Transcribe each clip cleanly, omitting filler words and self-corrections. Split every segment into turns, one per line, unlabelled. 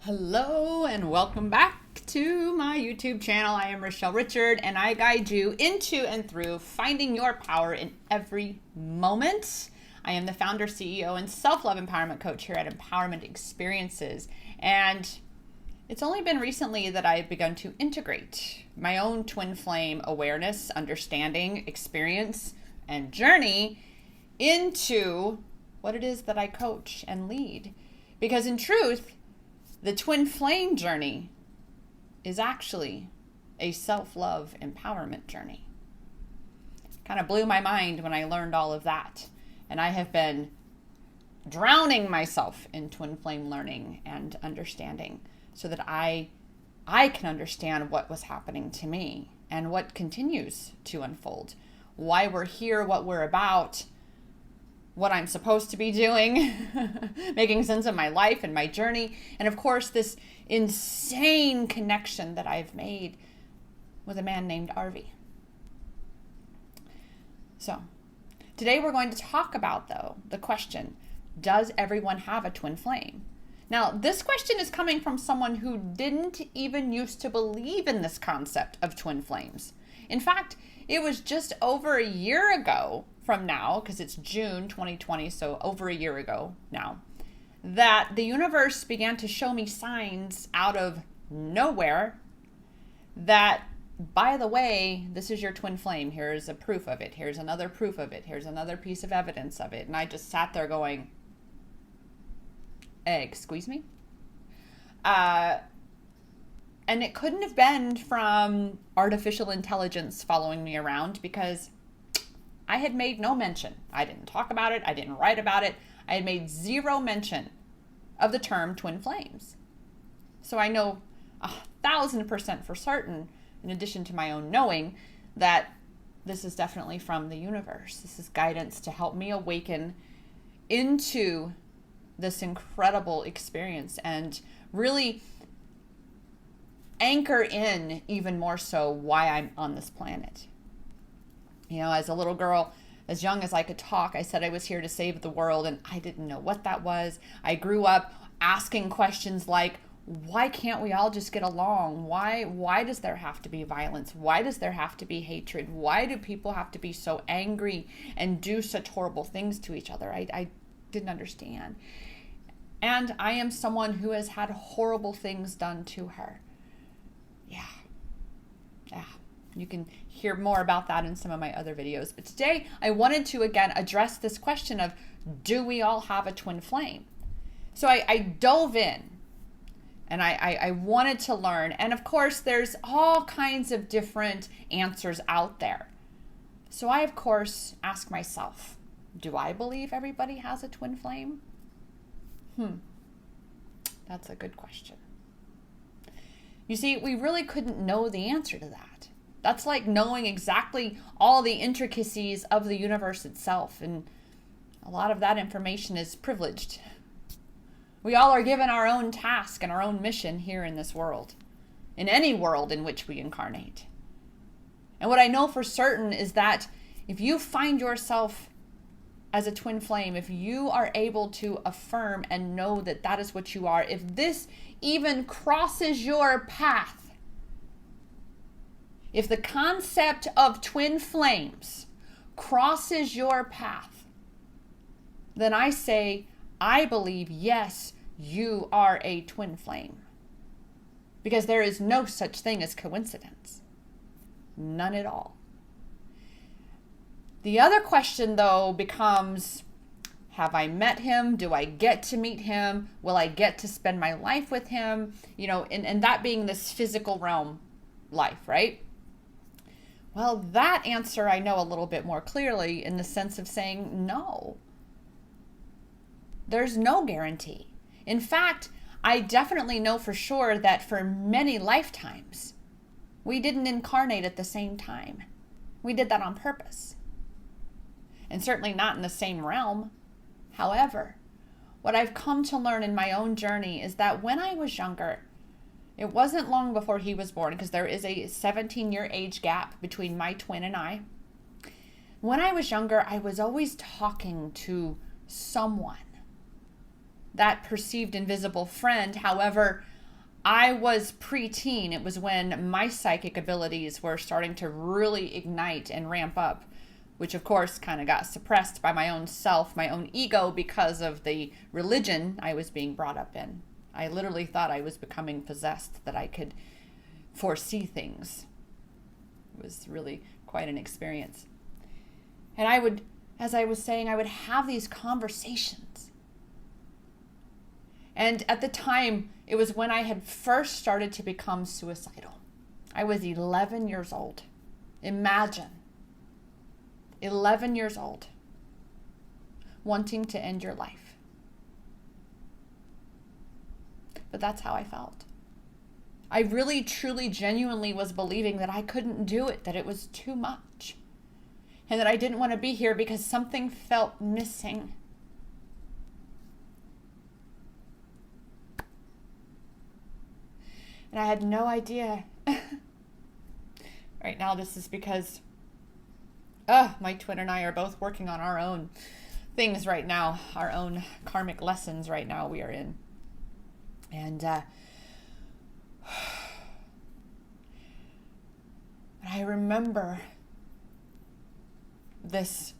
Hello and welcome back to my YouTube channel. I am Rochelle Richard and I guide you into and through finding your power in every moment. I am the founder, CEO, and self-love empowerment coach here at Empowerment Experiences. And it's only been recently that I've begun to integrate my own twin flame awareness, understanding, experience, and journey into what it is that I coach and lead. Because in truth, the twin flame journey is actually a self-love empowerment journey. Kind of blew my mind when I learned all of that. And I have been drowning myself in twin flame learning and understanding so that I can understand what was happening to me and what continues to unfold, why we're here, what we're about, what I'm supposed to be doing, making sense of my life and my journey, and of course this insane connection that I've made with a man named Arvi. So today we're going to talk about, though, the question, does everyone have a twin flame? Now, this question is coming from someone who didn't even used to believe in this concept of twin flames. In fact, it was just over a year ago from now, because it's June 2020, so over a year ago now, that the universe began to show me signs out of nowhere that, by the way, this is your twin flame. Here's a proof of it. Here's another proof of it. Here's another piece of evidence of it. And I just sat there going, excuse me? And it couldn't have been from artificial intelligence following me around, because I had made no mention. I didn't talk about it. I didn't write about it. I had made zero mention of the term twin flames. So I know 1,000% for certain, in addition to my own knowing, that this is definitely from the universe. This is guidance to help me awaken into this incredible experience and really anchor in even more so why I'm on this planet. You know, as a little girl, as young as I could talk, I said I was here to save the world, and I didn't know what that was. I grew up asking questions like, why can't we all just get along? Why does there have to be violence? Why does there have to be hatred? Why do people have to be so angry and do such horrible things to each other? I didn't understand. And I am someone who has had horrible things done to her. Yeah. You can hear more about that in some of my other videos. But today I wanted to again address this question of, do we all have a twin flame? So I dove in and I wanted to learn. And of course, there's all kinds of different answers out there. So I, of course, ask myself, do I believe everybody has a twin flame? That's a good question. You see, we really couldn't know the answer to that. That's like knowing exactly all the intricacies of the universe itself, and a lot of that information is privileged. We all are given our own task and our own mission here in this world, in any world in which we incarnate. And what I know for certain is that if you find yourself as a twin flame, if you are able to affirm and know that that is what you are, if this even crosses your path, if the concept of twin flames crosses your path, then I say, I believe, yes, you are a twin flame. Because there is no such thing as coincidence. None at all. The other question, though, becomes, have I met him? Do I get to meet him? Will I get to spend my life with him? You know, and that being this physical realm life, right? Well, that answer I know a little bit more clearly in the sense of saying no. There's no guarantee. In fact, I definitely know for sure that for many lifetimes, we didn't incarnate at the same time. We did that on purpose. And certainly not in the same realm. However, what I've come to learn in my own journey is that when I was younger, it wasn't long before he was born, because there is a 17-year age gap between my twin and I. When I was younger, I was always talking to someone, that perceived invisible friend. However, I was preteen. It was when my psychic abilities were starting to really ignite and ramp up, which of course kind of got suppressed by my own self, my own ego, because of the religion I was being brought up in. I literally thought I was becoming possessed, that I could foresee things. It was really quite an experience. And I would, as I was saying, I would have these conversations. And at the time, it was when I had first started to become suicidal. I was 11 years old. Imagine, 11 years old, wanting to end your life. But that's how I felt. I really, truly, genuinely was believing that I couldn't do it, that it was too much, and that I didn't want to be here because something felt missing. And I had no idea. Right now, this is because my twin and I are both working on our own things right now, our own karmic lessons right now we are in. And I remember this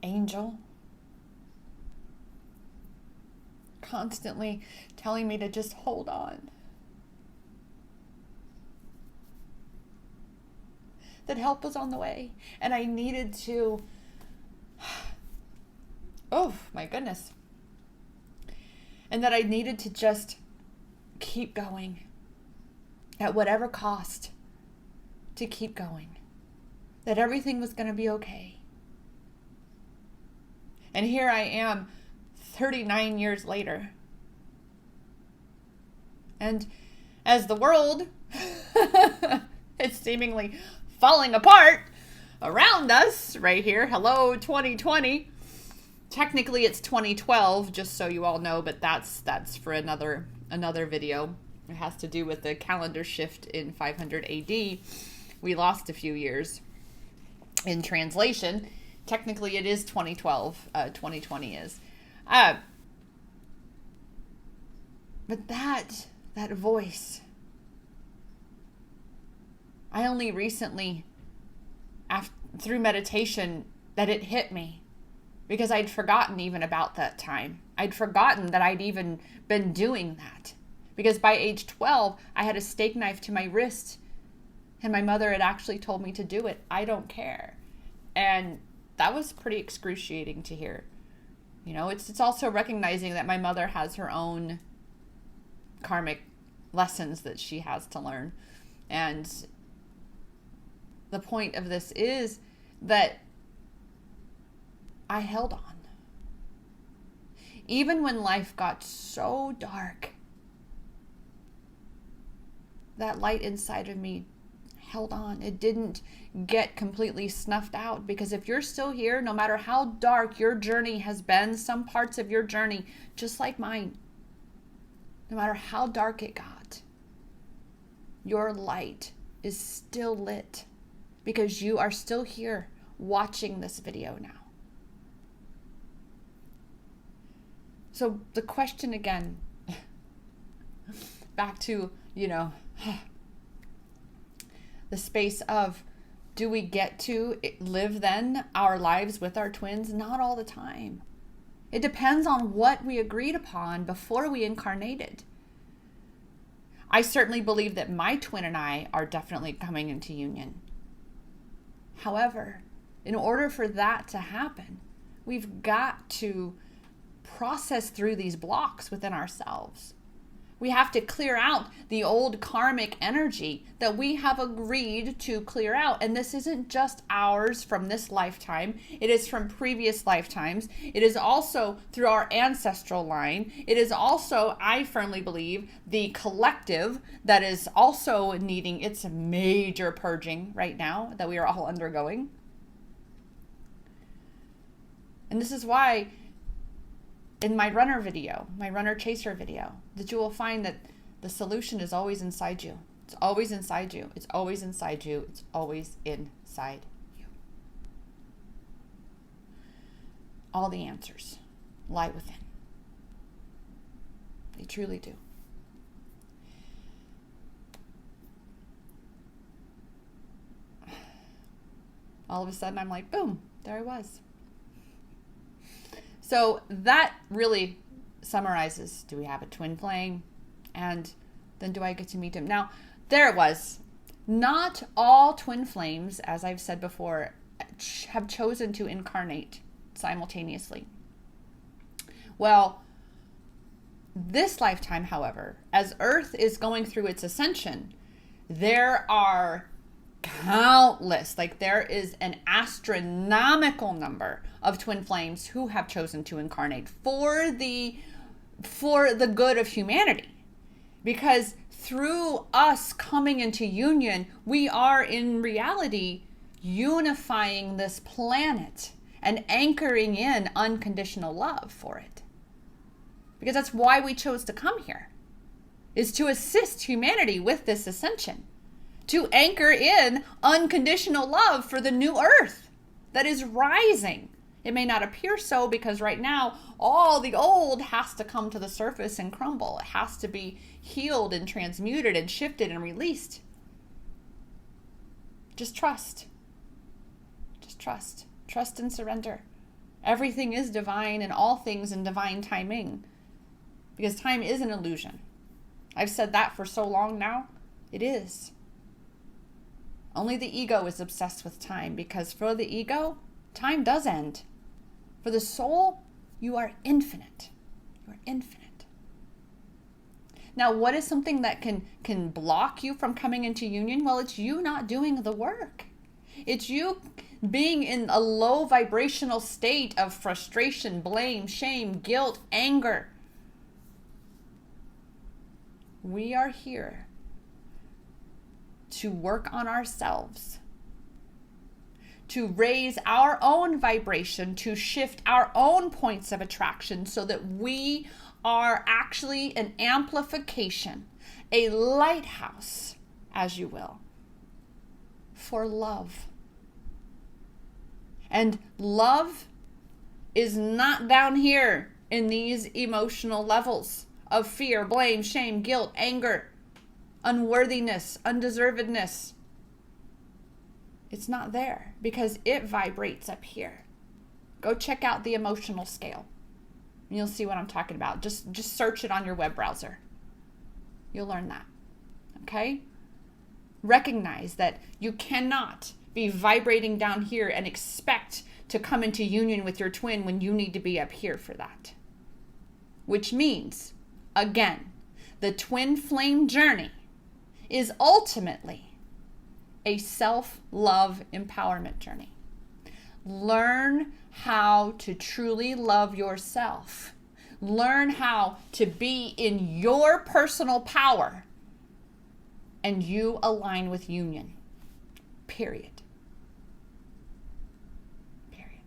angel constantly telling me to just hold on. That help was on the way. And I needed to, oh my goodness. And that I needed to just keep going at whatever cost, to keep going. That everything was going to be okay. And here I am 39 years later. And as the world is seemingly falling apart around us right here, hello 2020. Technically it's 2012, just so you all know, but that's for another video. It has to do with the calendar shift in 500 AD. We lost a few years in translation. Technically it is 2012, 2020 is. But that voice, I only recently, through meditation, that it hit me, because I'd forgotten even about that time. I'd forgotten that I'd even been doing that, because by age 12, I had a steak knife to my wrist, and my mother had actually told me to do it. I don't care. And that was pretty excruciating to hear. You know, it's also recognizing that my mother has her own karmic lessons that she has to learn. And the point of this is that I held on. Even when life got so dark, that light inside of me held on. It didn't get completely snuffed out, because if you're still here, no matter how dark your journey has been, some parts of your journey, just like mine, no matter how dark it got, your light is still lit, because you are still here watching this video now. So the question again, back to, the space of, do we get to live then our lives with our twins? Not all the time. It depends on what we agreed upon before we incarnated. I certainly believe that my twin and I are definitely coming into union. However, in order for that to happen, we've got to process through these blocks within ourselves. We have to clear out the old karmic energy that we have agreed to clear out. And this isn't just ours from this lifetime. It is from previous lifetimes. It is also through our ancestral line. It is also, I firmly believe, the collective that is also needing its major purging right now that we are all undergoing. And this is why in my runner video, my runner chaser video, that you will find that the solution is always inside you. It's always inside you. It's always inside you. It's always inside you. All the answers lie within. They truly do. All of a sudden, I'm like, boom, there I was. So that really summarizes, do we have a twin flame? And then do I get to meet him? Now, there it was. Not all twin flames, as I've said before, have chosen to incarnate simultaneously. Well, this lifetime, however, as Earth is going through its ascension, there are countless, like there is an astronomical number of twin flames who have chosen to incarnate for the good of humanity. Because through us coming into union, we are in reality unifying this planet and anchoring in unconditional love for it. Because that's why we chose to come here, is to assist humanity with this ascension, to anchor in unconditional love for the new earth that is rising. It may not appear so because right now all the old has to come to the surface and crumble. It has to be healed and transmuted and shifted and released. Just trust. Just trust. Trust and surrender. Everything is divine and all things in divine timing. Because time is an illusion. I've said that for so long now. It is. Only the ego is obsessed with time, because for the ego, time does end. For the soul, you are infinite. You are infinite. Now, what is something that can block you from coming into union? Well, it's you not doing the work. It's you being in a low vibrational state of frustration, blame, shame, guilt, anger. We are here to work on ourselves, to raise our own vibration, to shift our own points of attraction so that we are actually an amplification, a lighthouse, as you will, for love. And love is not down here in these emotional levels of fear, blame, shame, guilt, anger, unworthiness, undeservedness. It's not there because it vibrates up here. Go check out the emotional scale. You'll see what I'm talking about. Just search it on your web browser. You'll learn that. Okay? Recognize that you cannot be vibrating down here and expect to come into union with your twin when you need to be up here for that. Which means, again, the twin flame journey is ultimately a self-love empowerment journey. Learn how to truly love yourself. Learn how to be in your personal power, and you align with union. Period. Period.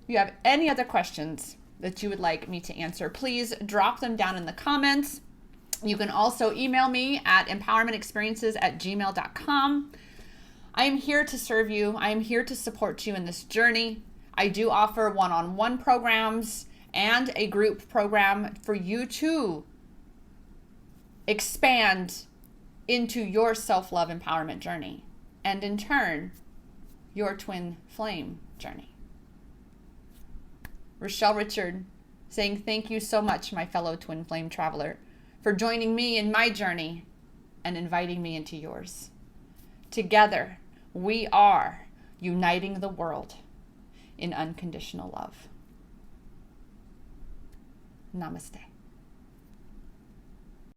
If you have any other questions that you would like me to answer, please drop them down in the comments. You can also email me at empowermentexperiences@gmail.com. I am here to serve you. I am here to support you in this journey. I do offer one-on-one programs and a group program for you to expand into your self-love empowerment journey, and in turn, your twin flame journey. Rochelle Richard saying thank you so much, my fellow twin flame traveler, for joining me in my journey and inviting me into yours. Together, we are uniting the world in unconditional love. Namaste.